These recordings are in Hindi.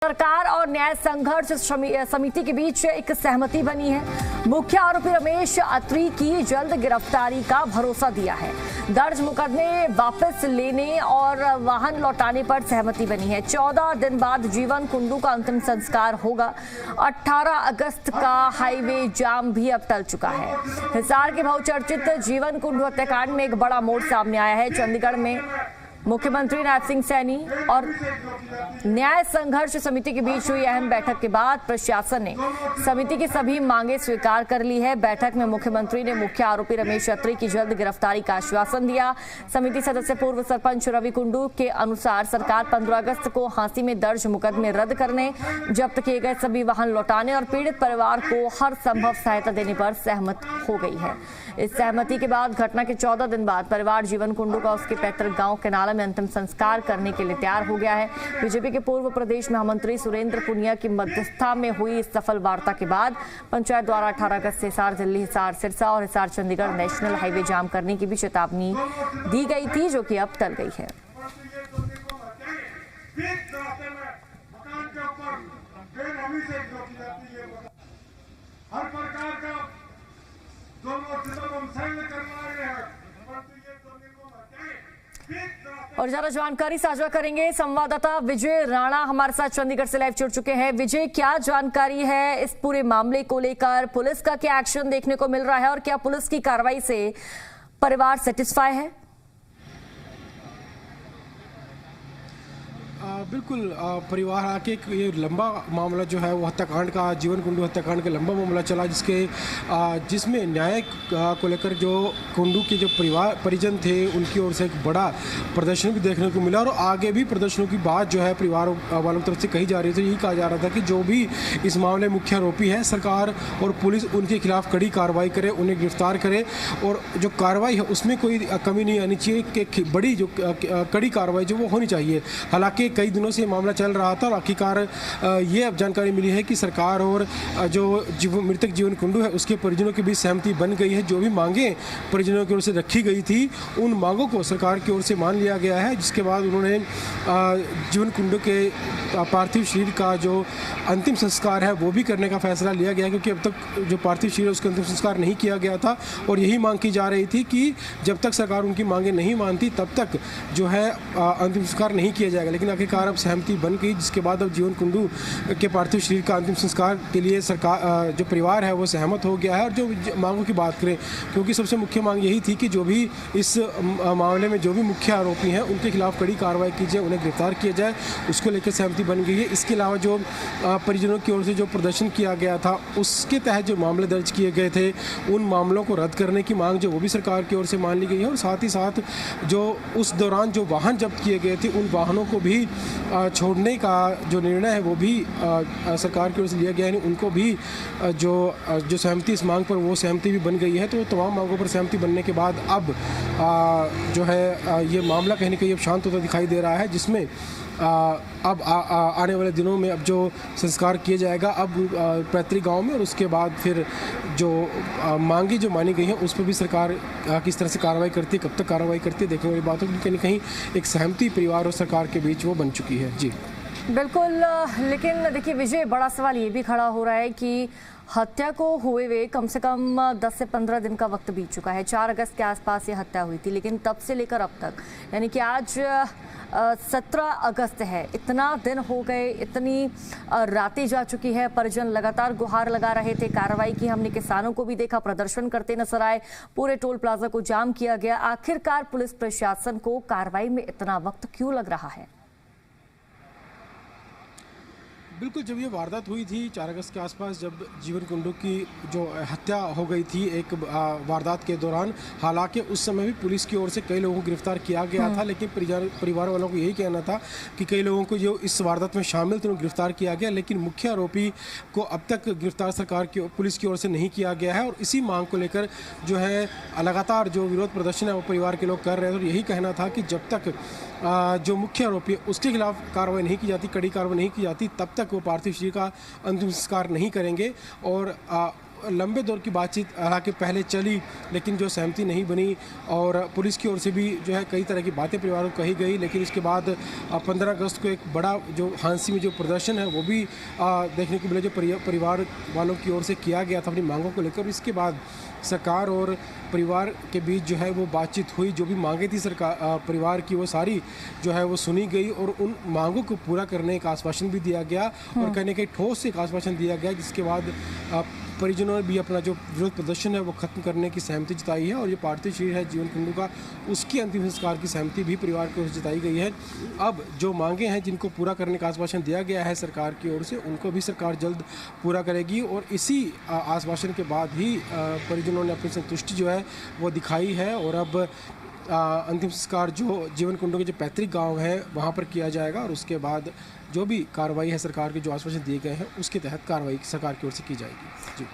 सरकार और न्याय संघर्ष समिति के बीच एक सहमति बनी है। मुख्य आरोपी रमेश अत्री की जल्द गिरफ्तारी का भरोसा दिया है। दर्ज मुकदमे वापस लेने और वाहन लौटाने पर सहमति बनी है। 14 दिन बाद जीवन कुंडू का अंतिम संस्कार होगा। 18 अगस्त का हाईवे जाम भी अब टल चुका है। हिसार के बहुचर्चित जीवन कुंडू हत्याकांड में एक बड़ा मोड़ सामने आया है। चंडीगढ़ में मुख्यमंत्री नायब सिंह सैनी और न्याय संघर्ष समिति के बीच हुई अहम बैठक के बाद प्रशासन ने समिति की सभी मांगे स्वीकार कर ली है। बैठक में मुख्यमंत्री ने मुख्य आरोपी रमेश अत्री की जल्द गिरफ्तारी का आश्वासन दिया। समिति सदस्य पूर्व सरपंच रवि कुंडू के अनुसार सरकार 15 अगस्त को हांसी में दर्ज मुकदमे रद्द करने, जब्त किए गए सभी वाहन लौटाने और पीड़ित परिवार को हर संभव सहायता देने पर सहमत हो गई है। इस सहमति के बाद घटना के 14 दिन बाद परिवार जीवन कुंडू का उसके पैतृक गांव केनाला में अंतिम संस्कार करने के लिए तैयार हो गया है। बीजेपी के पूर्व प्रदेश महामंत्री सुरेंद्र पुनिया की मध्यस्थता में हुई इस सफल वार्ता के बाद पंचायत द्वारा 18 अगस्त से हिसार दिल्ली, हिसार सिरसा और हिसार चंडीगढ़ नेशनल हाईवे जाम करने की भी चेतावनी दी गई थी, जो कि अब टल गई है। और ज्यादा जानकारी साझा करेंगे संवाददाता विजय राणा हमारे साथ चंडीगढ़ से लाइव जुड़ चुके हैं। विजय, क्या जानकारी है इस पूरे मामले को लेकर? पुलिस का क्या एक्शन देखने को मिल रहा है और क्या पुलिस की कार्रवाई से परिवार सेटिस्फाई है? बिल्कुल, परिवार आके ये लंबा मामला जो है वो हत्याकांड का, जीवन कुंडू हत्याकांड का लंबा मामला चला, जिसमें न्याय को लेकर जो कुंडू के जो परिजन थे उनकी ओर से एक बड़ा प्रदर्शन भी देखने को मिला और आगे भी प्रदर्शनों की बात जो है परिवार वालों की तरफ से कही जा रही थी। यही कहा जा रहा था कि जो भी इस मामले में मुख्य आरोपी है, सरकार और पुलिस उनके खिलाफ कड़ी कार्रवाई करे, उन्हें गिरफ्तार करे और जो कार्रवाई है उसमें कोई कमी नहीं आनी चाहिए कि बड़ी जो कड़ी कार्रवाई जो वो होनी चाहिए। हालांकि कई दिनों से मामला चल रहा था और आखिरकार ये अब जानकारी मिली है कि सरकार और जो मृतक जीवन कुंडू है उसके परिजनों के बीच सहमति बन गई है। जो भी मांगे परिजनों की ओर से रखी गई थी उन मांगों को सरकार की ओर से मान लिया गया है, जिसके बाद उन्होंने जीवन कुंडू के पार्थिव शरीर का जो अंतिम संस्कार है वो भी करने का फैसला लिया गया, क्योंकि अब तक जो पार्थिव शरीर है उसका अंतिम संस्कार नहीं किया गया था और यही मांग की जा रही थी कि जब तक सरकार उनकी मांगे नहीं मानती तब तक जो है अंतिम संस्कार नहीं किया जाएगा। लेकिन आखिरकार अब सहमति बन गई, जिसके बाद अब जीवन कुंडू के पार्थिव शरीर का अंतिम संस्कार के लिए सरकार जो परिवार है वो सहमत हो गया है। और जो मांगों की बात करें, क्योंकि सबसे मुख्य मांग यही थी कि जो भी इस मामले में जो भी मुख्य आरोपी हैं उनके खिलाफ कड़ी कार्रवाई की जाए, उन्हें गिरफ्तार किया जाए, उसको लेकर सहमति बन गई है। इसके अलावा जो परिजनों की ओर से जो प्रदर्शन किया गया था उसके तहत जो मामले दर्ज किए गए थे उन मामलों को रद्द करने की मांग जो वो भी सरकार की ओर से मान ली गई है। और साथ ही साथ जो उस दौरान जो वाहन जब्त किए गए थे उन वाहनों को भी छोड़ने का जो निर्णय है वो भी सरकार की ओर से लिया गया है। उनको भी जो सहमति इस मांग पर वो सहमति भी बन गई है। तो तमाम मांगों पर सहमति बनने के बाद अब जो है ये मामला कहीं ना कहीं अब शांत होता दिखाई दे रहा है, जिसमें अब आने वाले दिनों में अब जो संस्कार किया जाएगा अब पैतृक गांव में, और उसके बाद फिर जो मांगी जो मानी गई हैं उस पर भी सरकार किस तरह से कार्रवाई करती है, कब तक कार्रवाई करती है, देखने वाली बात होगी। कहीं ना कहीं एक सहमति परिवार और सरकार के बीच वो बन चुकी है। जी बिल्कुल, लेकिन देखिए विजय, बड़ा सवाल ये भी खड़ा हो रहा है कि हत्या को हुए हुए कम से कम 10 से 15 दिन का वक्त बीत चुका है। 4 अगस्त के आसपास ये हत्या हुई थी, लेकिन तब से लेकर अब तक, यानी कि आज 17 अगस्त है, इतना दिन हो गए, इतनी रातें जा चुकी है। परिजन लगातार गुहार लगा रहे थे कार्रवाई की। हमने किसानों को भी देखा प्रदर्शन करते नजर आए, पूरे टोल प्लाजा को जाम किया गया। आखिरकार पुलिस प्रशासन को कार्रवाई में इतना वक्त क्यों लग रहा है? बिल्कुल, जब ये वारदात हुई थी 4 अगस्त के आसपास, जब जीवन कुंडू की जो हत्या हो गई थी एक वारदात के दौरान, हालांकि उस समय भी पुलिस की ओर से कई लोगों को गिरफ्तार किया गया था, लेकिन परिवार वालों को यही कहना था कि कई लोगों को जो इस वारदात में शामिल थे उन्हें गिरफ्तार किया गया, लेकिन मुख्य आरोपी को अब तक गिरफ्तार सरकार की पुलिस की ओर से नहीं किया गया है। और इसी मांग को लेकर जो है लगातार जो विरोध प्रदर्शन है वो परिवार के लोग कर रहे हैं। और यही कहना था कि जब तक जो मुख्य आरोपी है उसके खिलाफ कार्रवाई नहीं की जाती, कड़ी कार्रवाई नहीं की जाती, तब तक वो पार्थिव शरीर का अंतिम संस्कार नहीं करेंगे। और लंबे दौर की बातचीत हालांकि पहले चली, लेकिन जो सहमति नहीं बनी और पुलिस की ओर से भी जो है कई तरह की बातें परिवार को कही गई। लेकिन इसके बाद 15 अगस्त को एक बड़ा जो हांसी में जो प्रदर्शन है वो भी देखने को मिला, जो परिवार वालों की ओर से किया गया था अपनी मांगों को लेकर। इसके बाद सरकार और परिवार के बीच जो है वो बातचीत हुई, जो भी मांगे थी सरकार परिवार की वो सारी जो है वो सुनी गई और उन मांगों को पूरा करने का आश्वासन भी दिया गया और कहने के ठोस एक आश्वासन दिया गया, जिसके बाद परिजनों ने भी अपना जो विरोध प्रदर्शन है वो खत्म करने की सहमति जताई है और जो पार्थिव शरीर है जीवन कुंडू का, उसकी अंतिम संस्कार की सहमति भी परिवार की ओर से जताई गई है। अब जो मांगे हैं जिनको पूरा करने का आश्वासन दिया गया है सरकार की ओर से, उनको भी सरकार जल्द पूरा करेगी और इसी आश्वासन के बाद ही परिजनों ने अपनी संतुष्टि जो है वो दिखाई है और अब अंतिम संस्कार जो जीवन कुंडू के जो पैतृक गांव है वहां पर किया जाएगा और उसके बाद जो भी कार्रवाई है सरकार के जो आश्वासन दिए गए हैं उसके तहत कार्रवाई सरकार की ओर से की जाएगी। जी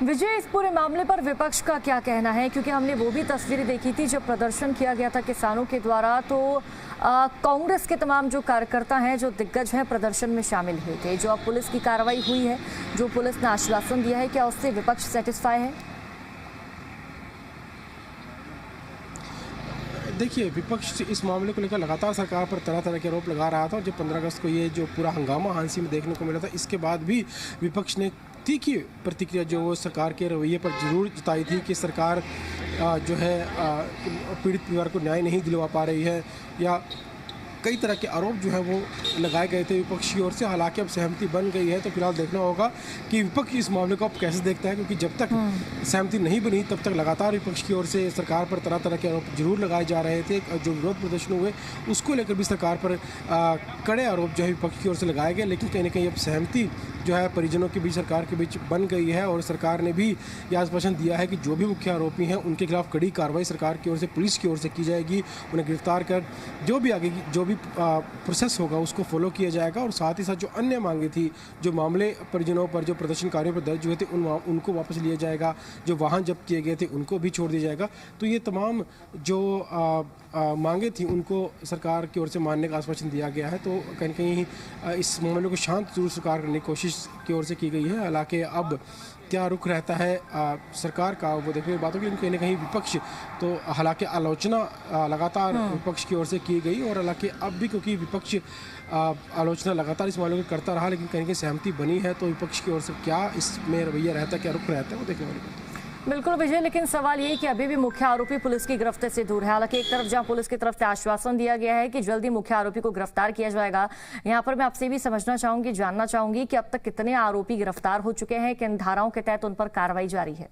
विजय, इस पूरे मामले पर विपक्ष का क्या कहना है? क्योंकि हमने वो भी तस्वीरें देखी थी जब प्रदर्शन किया गया था किसानों के द्वारा, तो कांग्रेस के तमाम जो कार्यकर्ता हैं, जो दिग्गज हैं, प्रदर्शन में शामिल हुए थे। जो अब पुलिस की कार्रवाई हुई है, जो पुलिस ने आश्वासन दिया है, क्या उससे विपक्ष सेटिस्फाई है? देखिए, विपक्ष इस मामले को लेकर लगातार सरकार पर तरह तरह के आरोप लगा रहा था और जब 15 अगस्त को ये जो पूरा हंगामा हांसी में देखने को मिला था, इसके बाद भी विपक्ष ने तीखी प्रतिक्रिया जो वो सरकार के रवैये पर जरूर जताई थी कि सरकार जो है पीड़ित परिवार को न्याय नहीं दिलवा पा रही है या कई तरह के आरोप जो है वो लगाए गए थे विपक्ष की ओर से। हालांकि अब सहमति बन गई है तो फिलहाल देखना होगा कि विपक्ष इस मामले को अब कैसे देखता है, क्योंकि जब तक सहमति नहीं बनी तब तक लगातार विपक्ष की ओर से सरकार पर तरह तरह के आरोप जरूर लगाए जा रहे थे। जो विरोध प्रदर्शन हुए उसको लेकर भी सरकार पर कड़े आरोप जो है विपक्ष की ओर से लगाए गए, लेकिन कहीं ना कहीं अब सहमति जो है परिजनों के बीच सरकार के बीच बन गई है और सरकार ने भी यह आश्वासन दिया है कि जो भी मुख्य आरोपी हैं उनके खिलाफ कड़ी कार्रवाई सरकार की ओर से, पुलिस की ओर से की जाएगी। उन्हें गिरफ्तार कर जो भी आगे जो भी प्रोसेस होगा उसको फॉलो किया जाएगा और साथ ही साथ जो अन्य मांगे थी, जो मामले परिजनों पर, जो प्रदर्शनकारियों पर दर्ज हुए थे उनको वापस लिया जाएगा, जो वाहन जब्त किए गए थे उनको भी छोड़ दिया जाएगा। तो ये तमाम जो मांगे थी उनको सरकार की ओर से मानने का आश्वासन दिया गया है। तो कहीं कहीं इस मामले को शांत जरूर सरकार करने की कोशिश की ओर से की गई है। हालांकि अब क्या रुख रहता है सरकार का वो देखने की बात होगी, लेकिन कहीं ना कहीं विपक्ष तो हालांकि आलोचना लगातार विपक्ष की ओर से की गई और हालांकि अब भी क्योंकि विपक्ष आलोचना लगातार इस मामले को करता रहा, लेकिन कहीं सहमति बनी है तो विपक्ष की ओर से क्या इसमें रवैया रहता है, क्या रुख रहता है, वो देखने वाली बात है। बिल्कुल विजय, लेकिन सवाल ये कि अभी भी मुख्य आरोपी पुलिस की गिरफ्त से दूर है। हालांकि एक तरफ जहां पुलिस की तरफ से आश्वासन दिया गया है कि जल्दी मुख्य आरोपी को गिरफ्तार किया जाएगा, यहां पर मैं आपसे भी समझना चाहूंगी, जानना चाहूंगी कि अब तक कितने आरोपी गिरफ्तार हो चुके हैं, किन धाराओं के तहत उन पर कार्रवाई जारी है?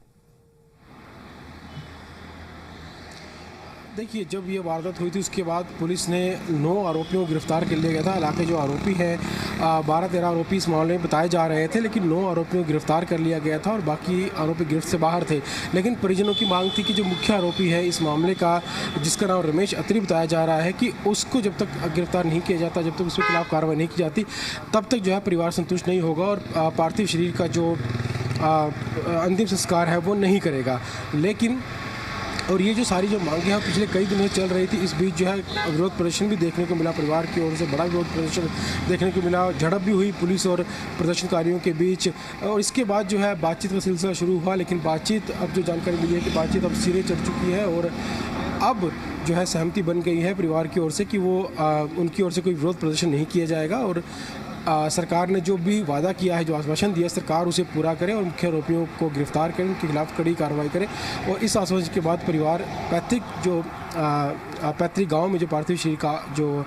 देखिए, जब ये वारदात हुई थी उसके बाद पुलिस ने 9 आरोपियों को गिरफ्तार कर लिया गया था। हालांकि जो आरोपी हैं 12-13 आरोपी इस मामले में बताए जा रहे थे, लेकिन 9 आरोपियों को गिरफ्तार कर लिया गया था और बाकी आरोपी गिरफ्त से बाहर थे। लेकिन परिजनों की मांग थी कि जो मुख्य आरोपी है इस मामले का, जिसका नाम रमेश अत्री बताया जा रहा है, कि उसको जब तक गिरफ्तार नहीं किया जाता, जब तक उसके खिलाफ कार्रवाई नहीं की जाती, तब तक जो है परिवार संतुष्ट नहीं होगा और पार्थिव शरीर का जो अंतिम संस्कार है वो नहीं करेगा। लेकिन और ये जो सारी जो मांगे हैं पिछले कई दिनों से चल रही थी, इस बीच जो है विरोध प्रदर्शन भी देखने को मिला, परिवार की ओर से बड़ा विरोध प्रदर्शन देखने को मिला, झड़प भी हुई पुलिस और प्रदर्शनकारियों के बीच और इसके बाद जो है बातचीत का सिलसिला शुरू हुआ। लेकिन बातचीत, अब जो जानकारी मिली है कि बातचीत अब सिरे चढ़ चुकी है और अब जो है सहमति बन गई है परिवार की ओर से कि वो उनकी ओर से कोई विरोध प्रदर्शन नहीं किया जाएगा और सरकार ने जो भी वादा किया है, जो आश्वासन दिया, सरकार उसे पूरा करे और मुख्य आरोपियों को गिरफ्तार करे, उनके खिलाफ कड़ी कार्रवाई करे और इस आश्वासन के बाद परिवार पैतृक गांव में जो पार्थिव शरीर का जो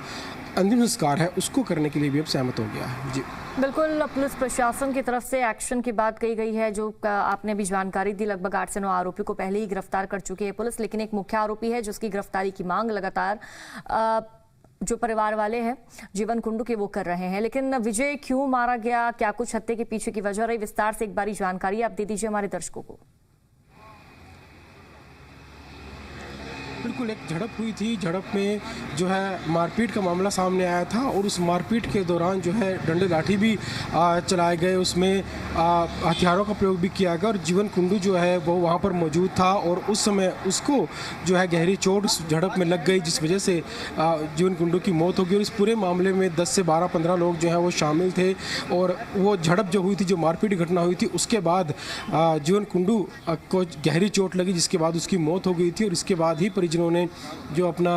अंतिम संस्कार है उसको करने के लिए भी अब सहमत हो गया है। जी बिल्कुल, पुलिस प्रशासन की तरफ से एक्शन की बात कही गई है, जो आपने भी जानकारी दी, लगभग 8 से 9 आरोपी को पहले ही गिरफ्तार कर चुकी है पुलिस, लेकिन एक मुख्य आरोपी है जिसकी गिरफ्तारी की मांग लगातार जो परिवार वाले हैं जीवन कुंडू के वो कर रहे हैं। लेकिन विजय, क्यों मारा गया, क्या कुछ हत्या के पीछे की वजह रही, विस्तार से एक बारी जानकारी आप दे दीजिए हमारे दर्शकों को। बिल्कुल एक झड़प हुई थी। झड़प में जो है मारपीट का मामला सामने आया था और उस मारपीट के दौरान जो है डंडे लाठी भी चलाए गए, उसमें हथियारों का प्रयोग भी किया गया और जीवन कुंडू जो है वो वहाँ पर मौजूद था और उस समय उसको जो है गहरी चोट उस झड़प में लग गई, जिस वजह से जीवन कुंडू की मौत हो गई। और इस पूरे मामले में 10 से 12-15 लोग जो हैं वो शामिल थे और वो झड़प जो हुई थी, जो मारपीट की घटना हुई थी, उसके बाद जीवन कुंडू को गहरी चोट लगी, जिसके बाद उसकी मौत हो गई थी। और इसके बाद ही परिजनों ने जो अपना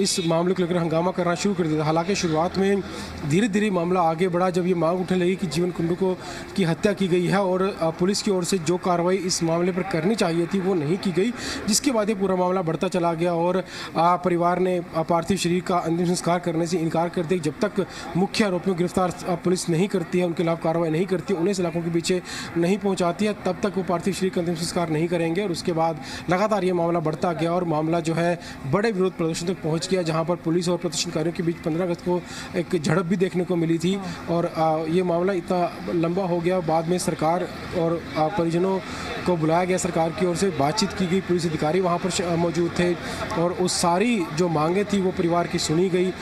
इस मामले को लेकर हंगामा करना शुरू कर दिया। हालांकि शुरुआत में धीरे धीरे मामला आगे बढ़ा जब ये मांग उठने लगी कि जीवन कुंडू को की हत्या की गई है और पुलिस की ओर से जो कार्रवाई इस मामले पर करनी चाहिए थी वो नहीं की गई, जिसके बाद ये पूरा मामला बढ़ता चला गया और परिवार ने पार्थिव शरीर का अंतिम संस्कार करने से इनकार कर दिया। जब तक मुख्य आरोपियों की गिरफ्तार पुलिस नहीं करती है, उनके खिलाफ कार्रवाई नहीं करती, उन्हें सलाखों के पीछे नहीं पहुंचाती है, तब तक वो पार्थिव शरीर का अंतिम संस्कार नहीं करेंगे। और उसके बाद लगातार ये मामला बढ़ता गया और मामला जो है बड़े विरोध प्रदर्शन तक पहुंच गया, जहां पर पुलिस और प्रदर्शनकारियों के बीच 15 अगस्त को एक झड़प भी देखने को मिली थी। और ये मामला इतना लंबा हो गया, बाद में सरकार और परिजनों को बुलाया गया, सरकार की ओर से बातचीत की गई, पुलिस अधिकारी वहाँ पर मौजूद थे और उस सारी जो मांगें थी वो परिवार की सुनी गई।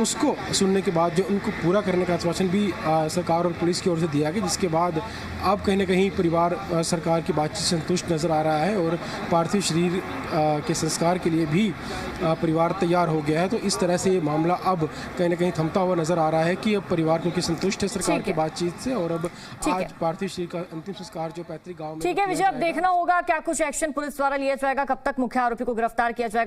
उसको सुनने के बाद जो उनको पूरा करने का आश्वासन भी सरकार और पुलिस की ओर से दिया गया, जिसके बाद अब कहीं ना कहीं परिवार सरकार की बातचीत से संतुष्ट नज़र आ रहा है और पार्थिव शरीर के संस्कार के लिए भी परिवार तैयार हो गया है। तो इस तरह से ये मामला अब कहीं ना कहीं थमता हुआ नज़र आ रहा है कि अब परिवार क्योंकि संतुष्ट है सरकार की बातचीत से और अब आज पार्थिव शरीर का अंतिम संस्कार जो पैतृक गाँव में। ठीक है विजय, अब देखना होगा क्या कुछ एक्शन पुलिस द्वारा लिया जाएगा, कब तक मुख्य आरोपी को गिरफ्तार किया जाएगा।